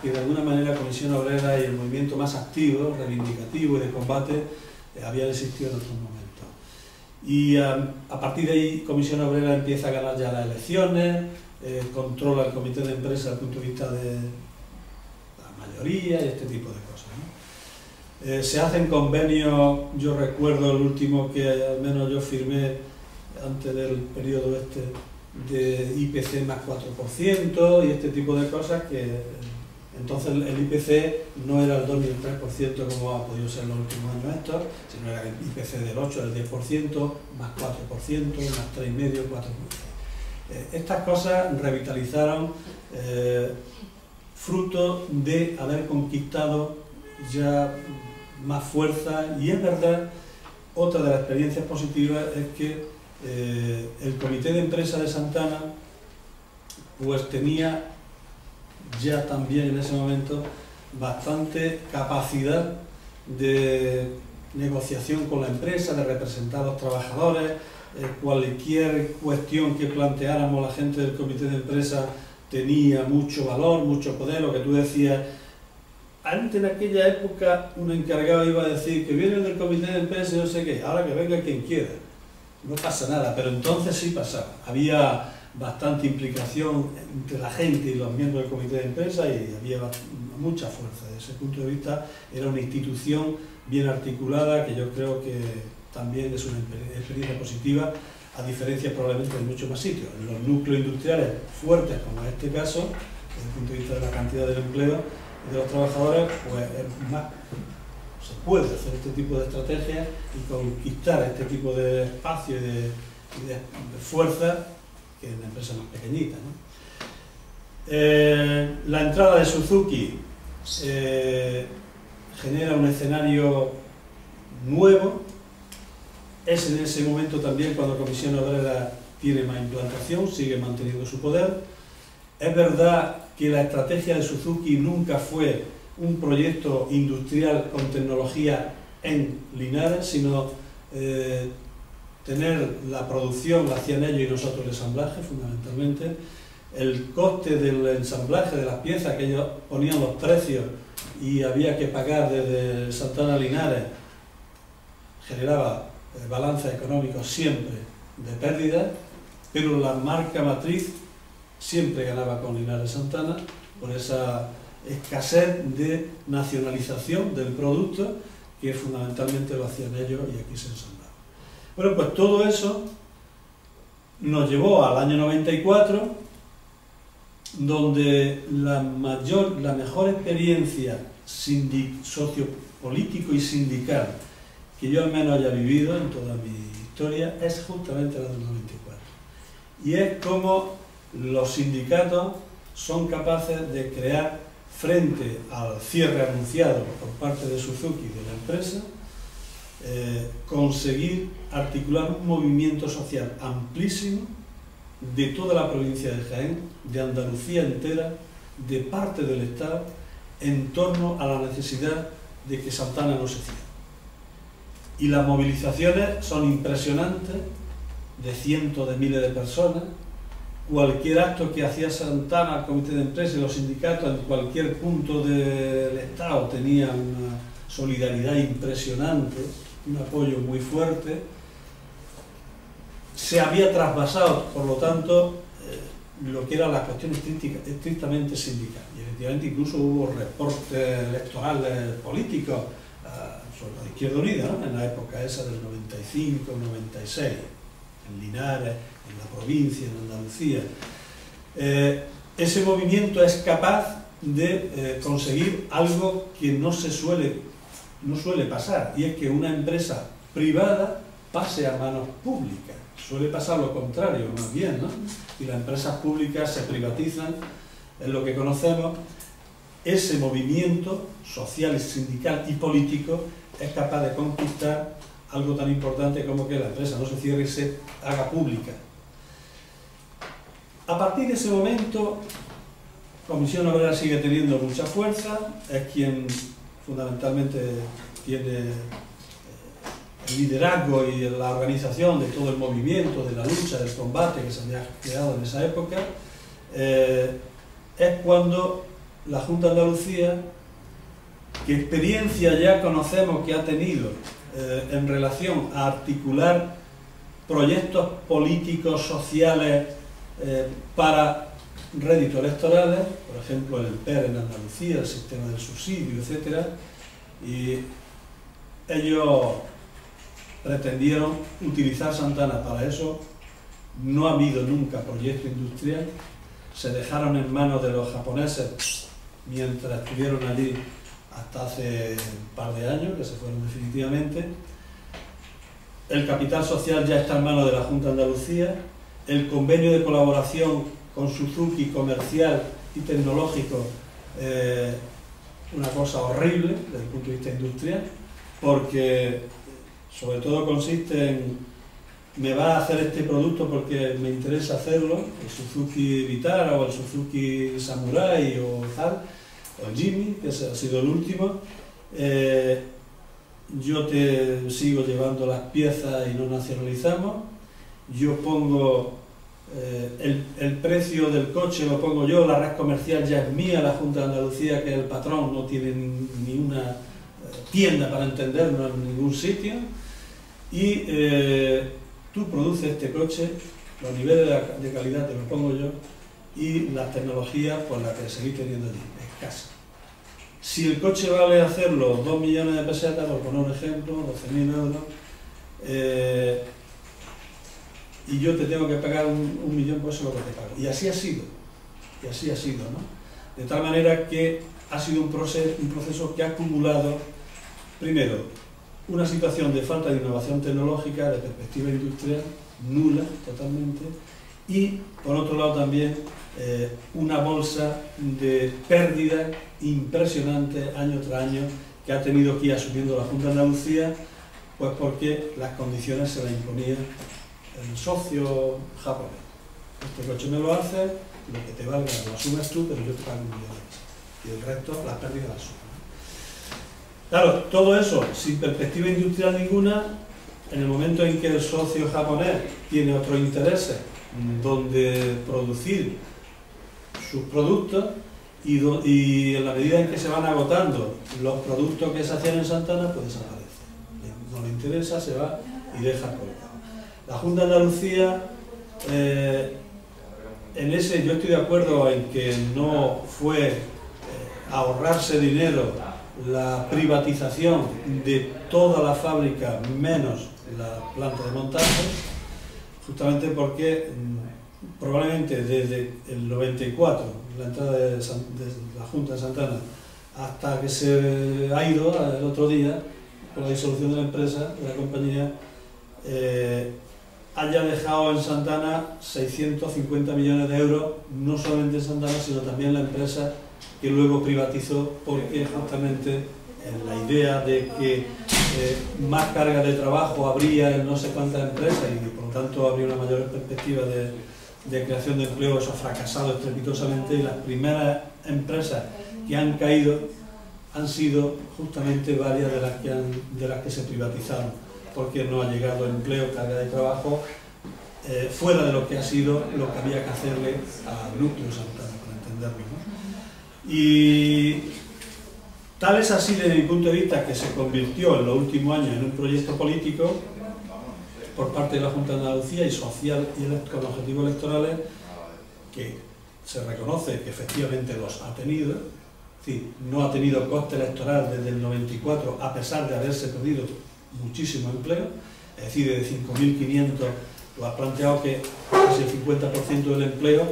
que de alguna manera Comisión Obrera y el movimiento más activo, reivindicativo y de combate habían existido en otros momentos. Y a partir de ahí Comisión Obrera empieza a ganar ya las elecciones, controla el comité de empresa desde el punto de vista de la mayoría y este tipo de cosas, ¿no? Se hacen convenios, yo recuerdo el último que al menos yo firmé antes del periodo este, de IPC más 4% y este tipo de cosas que entonces el IPC no era el 2 ni el 3% como ha podido ser en los últimos años estos, sino era el IPC del 8, del 10%, más 4%, más 3,5%, 4%. Estas cosas revitalizaron fruto de haber conquistado ya más fuerza, y es verdad, otra de las experiencias positivas es que el comité de empresa de Santana pues tenía ya también en ese momento bastante capacidad de negociación con la empresa, de representar a los trabajadores, cualquier cuestión que planteáramos la gente del comité de empresa tenía mucho valor, mucho poder. Lo que tú decías, antes en aquella época un encargado iba a decir que viene del comité de empresa y no sé qué, ahora que venga quien quiera, no pasa nada, pero entonces sí pasaba, había bastante implicación entre la gente y los miembros del comité de empresa y había mucha fuerza. Desde ese punto de vista era una institución bien articulada que yo creo que también es una experiencia positiva, a diferencia probablemente de muchos más sitios. En los núcleos industriales fuertes, como en este caso, desde el punto de vista de la cantidad del empleo y de los trabajadores, pues es más, se puede hacer este tipo de estrategias y conquistar este tipo de espacio y de fuerza que en la empresa más pequeñita, ¿no? La entrada de Suzuki genera un escenario nuevo. Es en ese momento también cuando Comisión Obrera tiene más implantación, sigue manteniendo su poder. Es verdad que la estrategia de Suzuki nunca fue un proyecto industrial con tecnología en Linares, sino tener la producción, la hacían ellos y nosotros el ensamblaje, fundamentalmente. El coste del ensamblaje de las piezas, que ellos ponían los precios y había que pagar desde Santana a Linares, generaba balances económicos siempre de pérdida, pero la marca matriz siempre ganaba con Linares Santana por esa escasez de nacionalización del producto que fundamentalmente lo hacían ellos y aquí se ensamblaba. Bueno, pues todo eso nos llevó al año 94, donde la mejor experiencia sociopolítico y sindical que yo al menos haya vivido en toda mi historia es justamente la del 94. Y es como los sindicatos son capaces de crear, frente al cierre anunciado por parte de Suzuki y de la empresa, conseguir articular un movimiento social amplísimo de toda la provincia de Jaén, de Andalucía entera, de parte del Estado, en torno a la necesidad de que Santana no se cierre. Y las movilizaciones son impresionantes, de cientos de miles de personas. Cualquier acto que hacía Santana, el comité de empresa y los sindicatos en cualquier punto del Estado tenía una solidaridad impresionante, un apoyo muy fuerte. Se había trasvasado, por lo tanto, lo que era la cuestión estrictamente sindical. Y efectivamente incluso hubo reportes electorales políticos sobre la Izquierda Unida, ¿no?, en la época esa del 95, 96, en Linares, en la provincia, en Andalucía. Ese movimiento es capaz de conseguir algo que no suele pasar, y es que una empresa privada pase a manos públicas. Suele pasar lo contrario, más bien, ¿no? Y las empresas públicas se privatizan, es lo que conocemos. Ese movimiento social, sindical y político es capaz de conquistar algo tan importante como que la empresa no se cierre y se haga pública. A partir de ese momento, Comisión Obrera sigue teniendo mucha fuerza, es quien fundamentalmente tiene el liderazgo y la organización de todo el movimiento, de la lucha, del combate que se había creado en esa época. Es cuando la Junta de Andalucía, qué experiencia ya conocemos que ha tenido en relación a articular proyectos políticos, sociales, para réditos electorales, por ejemplo el PER en Andalucía, el sistema del subsidio, etc. Y ellos pretendieron utilizar Santana para eso. No ha habido nunca proyecto industrial, se dejaron en manos de los japoneses mientras estuvieron allí hasta hace un par de años, que se fueron definitivamente. El capital social ya está en manos de la Junta de Andalucía. El convenio de colaboración con Suzuki comercial y tecnológico, una cosa horrible desde el punto de vista industrial, porque sobre todo consiste en: me va a hacer este producto porque me interesa hacerlo, el Suzuki Vitara o el Suzuki Samurai o tal, o el Jimny, que ese ha sido el último. Yo te sigo llevando las piezas y no nacionalizamos. Yo pongo el precio del coche, lo pongo yo, la red comercial ya es mía, la Junta de Andalucía, que es el patrón, no tiene ni una tienda para entendernos en ningún sitio. Y tú produces este coche, los niveles de calidad te los pongo yo, y las tecnologías, pues las que seguís teniendo allí, escasas. Si el coche vale hacerlo 2 millones de pesetas, por poner un ejemplo, 12.000 euros, y yo te tengo que pagar un millón, pues eso es lo que te pago. Y así ha sido, ¿no? De tal manera que ha sido un proceso que ha acumulado, primero, una situación de falta de innovación tecnológica, de perspectiva industrial, nula totalmente, y por otro lado también una bolsa de pérdidas impresionantes año tras año que ha tenido que ir asumiendo la Junta de Andalucía, pues porque las condiciones se las imponía el socio japonés. Este coche me lo hace, lo que te valga lo asumes tú, pero yo te pago 1 millón de pesos. Y el resto, las pérdidas las asumo. Claro, todo eso sin perspectiva industrial ninguna. En el momento en que el socio japonés tiene otros intereses donde producir sus productos, y en la medida en que se van agotando los productos que se hacían en Santana, pues desaparece. No le interesa, se va y deja colgado. La Junta de Andalucía, en ese yo estoy de acuerdo en que no fue ahorrarse dinero la privatización de toda la fábrica menos la planta de montaje, justamente porque probablemente desde el 94, la entrada de la Junta de Santana, hasta que se ha ido el otro día, con la disolución de la empresa, de la compañía, haya dejado en Santana 650 millones de euros, no solamente en Santana, sino también la empresa que luego privatizó, porque justamente la idea de que más carga de trabajo habría en no sé cuántas empresas y por lo tanto habría una mayor perspectiva de creación de empleo, eso ha fracasado estrepitosamente, y las primeras empresas que han caído han sido justamente varias de las que se privatizaron, porque no ha llegado empleo, carga de trabajo, fuera de lo que ha sido lo que había que hacerle al núcleo Santana, para entenderlo, ¿no? Y tal es así desde mi punto de vista que se convirtió en los últimos años en un proyecto político por parte de la Junta de Andalucía y social y con objetivos electorales, que se reconoce que efectivamente los ha tenido. Es decir, no ha tenido coste electoral desde el 94, a pesar de haberse perdido muchísimo empleo, es decir, de 5.500, lo has planteado que casi el 50% del empleo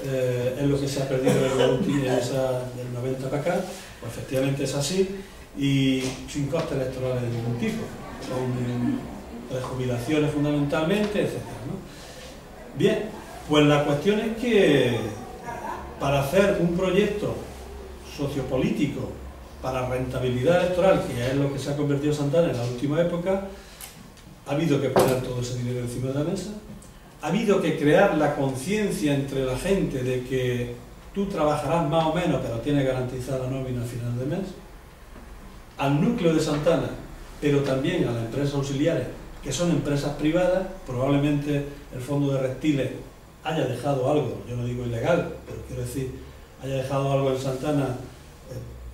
es lo que se ha perdido del 90 para acá. Pues efectivamente es así, y sin coste electoral de ningún tipo, son prejubilaciones fundamentalmente, etc., ¿no? Bien, pues la cuestión es que para hacer un proyecto sociopolítico para rentabilidad electoral, que es lo que se ha convertido Santana en la última época, ha habido que poner todo ese dinero encima de la mesa, ha habido que crear la conciencia entre la gente de que tú trabajarás más o menos, pero tienes garantizada la nómina a final de mes, al núcleo de Santana, pero también a las empresas auxiliares, que son empresas privadas. Probablemente el fondo de Reptiles haya dejado algo, yo no digo ilegal, pero quiero decir, haya dejado algo en Santana,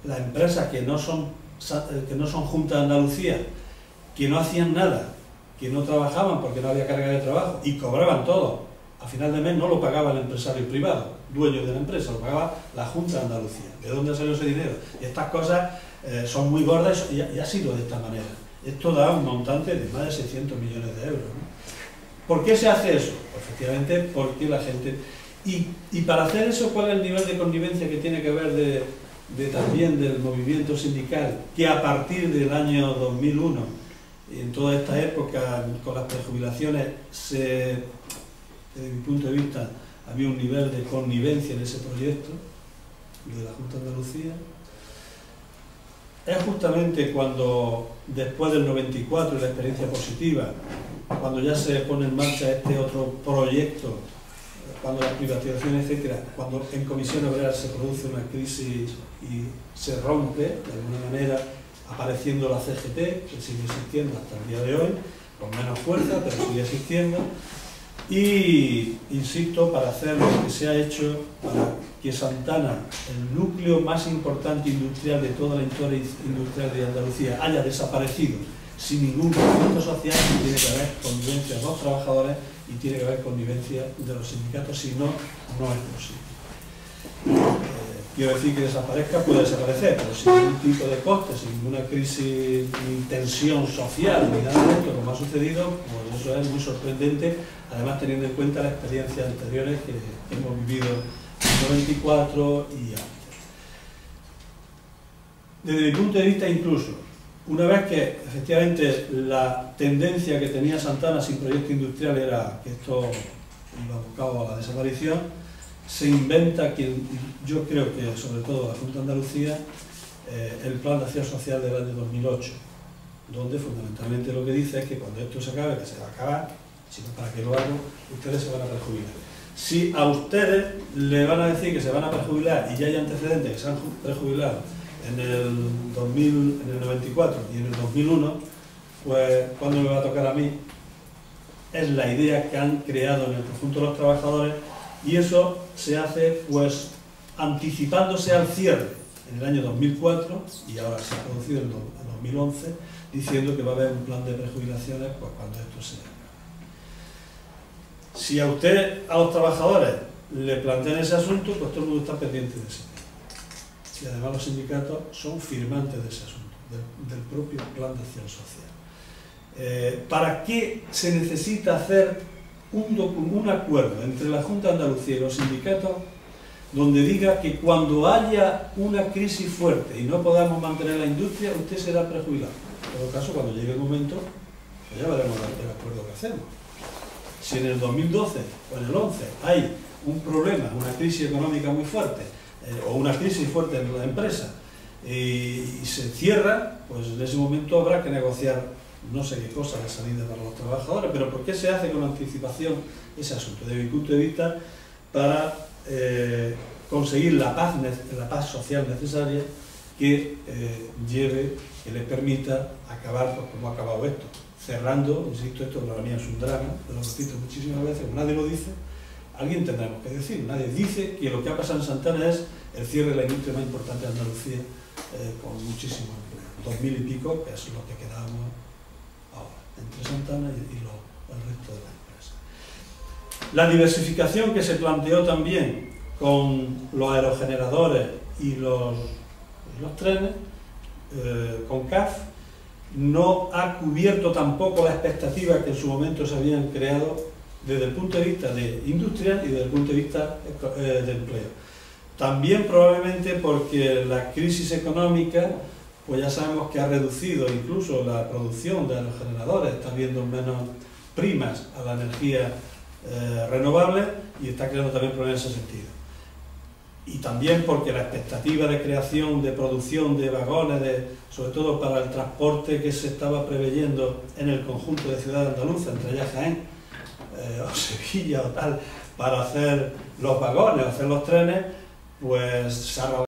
las empresas que no son Junta de Andalucía, que no hacían nada, que no trabajaban porque no había carga de trabajo y cobraban todo, a final de mes no lo pagaba el empresario privado, dueño de la empresa, lo pagaba la Junta de Andalucía. ¿De dónde salió ese dinero? Y estas cosas son muy gordas y ha sido de esta manera. Esto da un montante de más de 600 millones de euros, ¿no? ¿Por qué se hace eso? Pues efectivamente porque la gente... Y para hacer eso, ¿cuál es el nivel de connivencia que tiene que ver también del movimiento sindical? Que a partir del año 2001, en toda esta época, con las prejubilaciones, desde mi punto de vista, había un nivel de connivencia en ese proyecto de la Junta de Andalucía. Es justamente cuando, después del 94 y la experiencia positiva, cuando ya se pone en marcha este otro proyecto, cuando las privatizaciones, etcétera, cuando en Comisión Obrera se produce una crisis y se rompe, de alguna manera, apareciendo la CGT, que sigue existiendo hasta el día de hoy, con menos fuerza, pero sigue existiendo, y, insisto, para hacer lo que se ha hecho para que Santana, el núcleo más importante industrial de toda la historia industrial de Andalucía, haya desaparecido sin ningún conflicto social, tiene que haber connivencia de los trabajadores y tiene que haber connivencia de los sindicatos, si no, no es posible. Quiero decir que desaparezca, puede desaparecer, pero sin ningún tipo de coste, sin ninguna crisis ni tensión social, ni nada de esto, como ha sucedido, pues eso es muy sorprendente, además teniendo en cuenta las experiencias anteriores que hemos vivido en el 94 y antes. Desde mi punto de vista, incluso, una vez que efectivamente la tendencia que tenía Santana sin proyecto industrial era que esto iba abocado a la desaparición, se inventa, yo creo que sobre todo la Junta de Andalucía, el Plan de Acción Social del año 2008, donde fundamentalmente lo que dice es que cuando esto se acabe, que se va a acabar, sino para que lo hagan, ustedes se van a prejubilar. Si a ustedes le van a decir que se van a prejubilar y ya hay antecedentes que se han prejubilado en el 2000, en el 94 y en el 2001, pues ¿cuándo me va a tocar a mí? Es la idea que han creado en el conjunto de los trabajadores, y eso se hace pues anticipándose al cierre en el año 2004 y ahora se ha producido en 2011, diciendo que va a haber un plan de prejubilaciones pues cuando esto se haga. Si a los trabajadores le plantean ese asunto, pues todo el mundo está pendiente de ese tema. Y además los sindicatos son firmantes de ese asunto, del propio plan de acción social. ¿Para qué se necesita hacer un acuerdo entre la Junta de Andalucía y los sindicatos donde diga que cuando haya una crisis fuerte y no podamos mantener la industria, usted será prejubilado? En todo caso, cuando llegue el momento, pues ya veremos el acuerdo que hacemos. Si en el 2012 o en el 11 hay un problema, una crisis económica muy fuerte, o una crisis fuerte en la empresa, y se cierra, pues en ese momento habrá que negociar no sé qué cosa de salida para los trabajadores. Pero ¿por qué se hace con anticipación ese asunto? Desde mi punto de vista, para conseguir la paz social necesaria que que le permita acabar pues, como ha acabado esto, cerrando, insisto, esto para mí es un drama, lo repito muchísimas veces, nadie lo dice, alguien tendremos que decir, nadie dice que lo que ha pasado en Santana es el cierre de la industria más importante de Andalucía, con muchísimo empleo, 2000 y pico, que es lo que quedamos ahora, entre Santana y el resto de la empresa. La diversificación que se planteó también con los aerogeneradores y los trenes, con CAF, no ha cubierto tampoco las expectativas que en su momento se habían creado desde el punto de vista de industrial y desde el punto de vista de empleo. También probablemente porque la crisis económica, pues ya sabemos que ha reducido incluso la producción de aerogeneradores, está habiendo menos primas a la energía renovable y está creando también problemas en ese sentido. Y también porque la expectativa de creación, de producción de vagones, sobre todo para el transporte que se estaba preveyendo en el conjunto de ciudades andaluzas, entre ellas Jaén o Sevilla o tal, para hacer los vagones, hacer los trenes, pues se ha